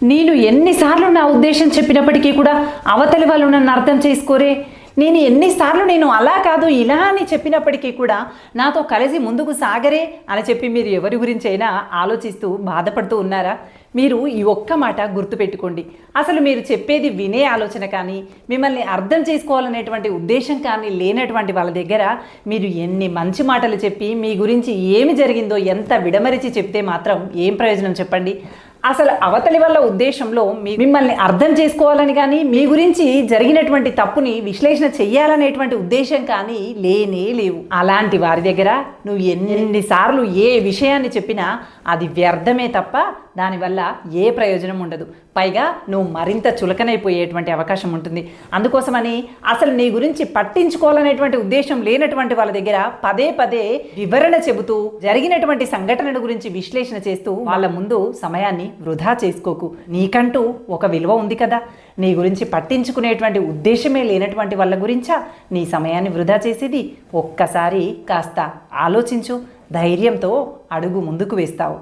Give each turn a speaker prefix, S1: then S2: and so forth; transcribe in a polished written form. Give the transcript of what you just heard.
S1: నేను ఎన్నిసార్లు నా ఉద్దేశం చెప్పినప్పటికీ కూడా అవతలి వాళ్ళు నన్ను అర్థం చేసుకోరే. నేను అలా కాదు ఇలా అని చెప్పినప్పటికీ కూడా నాతో కలిసి ముందుకు సాగరే అని చెప్పి మీరు ఎవరి గురించి అయినా ఆలోచిస్తూ బాధపడుతూ ఉన్నారా? మీరు ఈ ఒక్క మాట గుర్తుపెట్టుకోండి. అసలు మీరు చెప్పేది వినే ఆలోచన కానీ, మిమ్మల్ని అర్థం చేసుకోవాలనేటువంటి ఉద్దేశం కానీ లేనటువంటి వాళ్ళ దగ్గర మీరు ఎన్ని మంచి మాటలు చెప్పి మీ గురించి ఏమి జరిగిందో ఎంత విడమరిచి చెప్తే మాత్రం ఏం ప్రయోజనం చెప్పండి? అసలు అవతలి వాళ్ళ ఉద్దేశంలో మిమ్మల్ని అర్థం చేసుకోవాలని కానీ, మీ గురించి జరిగినటువంటి తప్పుని విశ్లేషణ చెయ్యాలనేటువంటి ఉద్దేశం కానీ లేనే లేవు. అలాంటి వారి దగ్గర నువ్వు ఎన్నిసార్లు ఏ విషయాన్ని చెప్పినా అది వ్యర్థమే తప్ప దానివల్ల ఏ ప్రయోజనం ఉండదు. పైగా నువ్వు మరింత చులకనైపోయేటువంటి అవకాశం ఉంటుంది. అందుకోసమని అసలు నీ గురించి పట్టించుకోవాలనేటువంటి ఉద్దేశం లేనటువంటి వాళ్ళ దగ్గర పదే పదే వివరణ చెబుతూ జరిగినటువంటి సంఘటనల గురించి విశ్లేషణ చేస్తూ వాళ్ళ ముందు సమయాన్ని వృధా చేసుకోకు. నీకంటూ ఒక విలువ ఉంది కదా. నీ గురించి పట్టించుకునేటువంటి ఉద్దేశమే లేనటువంటి వాళ్ళ గురించా నీ సమయాన్ని వృధా చేసేది? ఒక్కసారి కాస్త ఆలోచించు. ధైర్యంతో అడుగు ముందుకు వేస్తావు.